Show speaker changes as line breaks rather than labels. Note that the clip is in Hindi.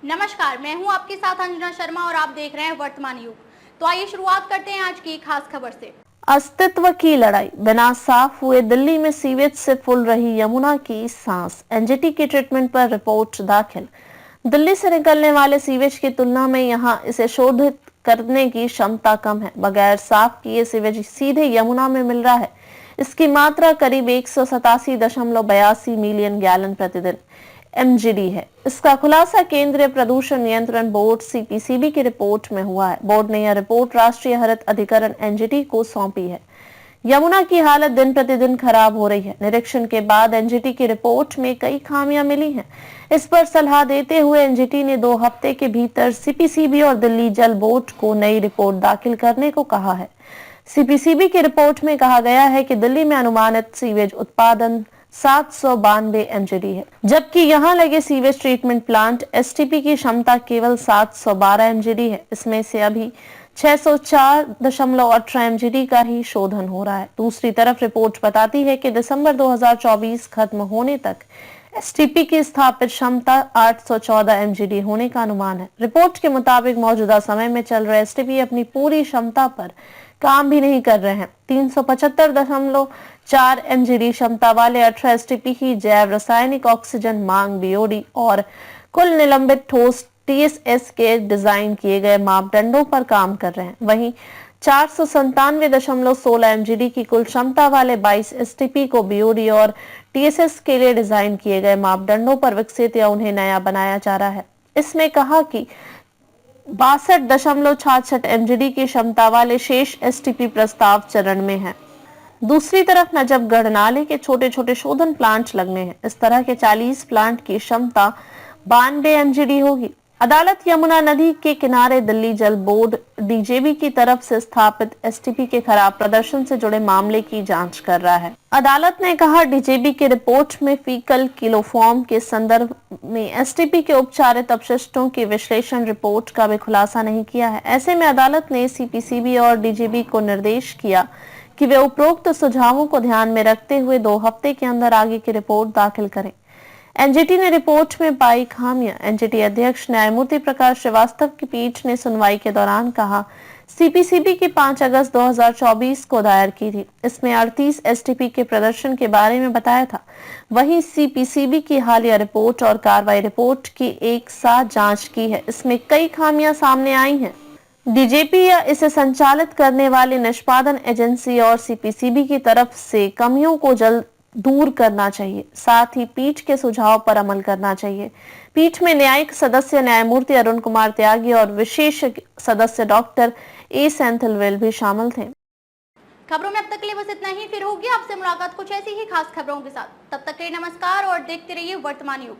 नमस्कार, मैं हूं आपके साथ अंजना शर्मा और आप देख रहे हैं वर्तमान युग। तो आइए शुरुआत करते हैं आज की खास खबर से।
अस्तित्व की लड़ाई, बिना साफ हुए दिल्ली में सीवेज से फूल रही यमुना की सांस। एनजीटी की ट्रीटमेंट पर रिपोर्ट दाखिल। दिल्ली से निकलने वाले सीवेज की तुलना में यहां इसे शोधित करने की क्षमता कम है। बगैर साफ किए सीवेज सीधे यमुना में मिल रहा है। इसकी मात्रा करीब 187.82 मिलियन गैलन प्रतिदिन एमजीडी है। इसका खुलासा केंद्रीय प्रदूषण नियंत्रण बोर्ड सीपीसीबी की रिपोर्ट में हुआ है। बोर्ड ने यह रिपोर्ट राष्ट्रीय हरित अधिकरण एनजीटी को सौंपी है। यमुना की हालत दिन प्रतिदिन खराब हो रही है। निरीक्षण के बाद एनजीटी की रिपोर्ट में कई खामियां मिली हैं। इस पर सलाह देते हुए एनजीटी ने 2 हफ्ते के भीतर सीपीसीबी और दिल्ली जल बोर्ड को नई रिपोर्ट दाखिल करने को कहा है। सीपीसीबी की रिपोर्ट में कहा गया है कि दिल्ली में अनुमानित सीवेज उत्पादन 792 एमजीडी है, जबकि यहां लगे सीवेज ट्रीटमेंट प्लांट एसटीपी की क्षमता केवल 712 एमजीडी है। इसमें से अभी 604.18 एमजीडी का ही शोधन हो रहा है। दूसरी तरफ रिपोर्ट बताती है कि दिसंबर 2024 खत्म होने तक एसटीपी की स्थापित क्षमता 814 एमजीडी होने का अनुमान है। रिपोर्ट के मुताबिक मौजूदा समय में चल रहे एसटीपी अपनी पूरी क्षमता पर काम भी नहीं कर रहे हैं। 375.4 एमजीडी क्षमता वाले 18 एसटीपी ही जैव रासायनिक ऑक्सीजन मांग बीओडी और कुल निलंबित ठोस टीएसएस के डिजाइन किए गए मापदंडों पर काम कर रहे हैं। वहीं 497.16 एमजीडी की कुल क्षमता वाले 22 एसटीपी को बीओडी और टीएसएस के लिए डिजाइन किए गए मापदंडों पर विकसित या उन्हें नया बनाया जा रहा है। इसमें कहा कि 62.66 एमजीडी की क्षमता वाले शेष एसटीपी प्रस्ताव चरण में है। दूसरी तरफ नजफगढ़ नाले के छोटे छोटे शोधन प्लांट लगने हैं। इस तरह के 40 प्लांट की क्षमता 92 एमजीडी होगी। अदालत यमुना नदी के किनारे दिल्ली जल बोर्ड डीजेबी की तरफ से स्थापित एसटीपी के खराब प्रदर्शन से जुड़े मामले की जांच कर रहा है। अदालत ने कहा, डीजेबी की रिपोर्ट में फीकल किलोफॉर्म के संदर्भ में एसटीपी के उपचारित अपशिष्टों की विश्लेषण रिपोर्ट का भी खुलासा नहीं किया है। ऐसे में अदालत ने सीपीसीबी और डीजेबी को निर्देश किया कि वे उपरोक्त सुझावों को ध्यान में रखते हुए 2 हफ्ते के अंदर आगे की रिपोर्ट दाखिल करें। एनजीटी ने रिपोर्ट में पाई खामियां। एनजीटी अध्यक्ष न्यायमूर्ति प्रकाश श्रीवास्तव की पीठ ने सुनवाई के दौरान कहा, सीपीसीबी की 5 अगस्त 2024 को दायर की थी। इसमें 38 एसटीपी के प्रदर्शन के बारे में बताया था। वहीं सीपीसीबी की हालिया रिपोर्ट और कार्रवाई रिपोर्ट की एक साथ जांच की है। इसमें कई खामियां सामने आई हैं। डीजीपी या इसे संचालित करने वाली निष्पादन एजेंसी और सीपीसीबी की तरफ से कमियों को जल्द दूर करना चाहिए। साथ ही पीठ के सुझाव पर अमल करना चाहिए। पीठ में न्यायिक सदस्य न्यायमूर्ति अरुण कुमार त्यागी और विशेष सदस्य डॉक्टर ए सेंथिलवेल भी शामिल थे।
खबरों में अब तक के लिए बस इतना ही। फिर होगी आपसे मुलाकात कुछ ऐसी ही खास खबरों के साथ। तब तक के लिए नमस्कार और देखते रहिए वर्तमान युग।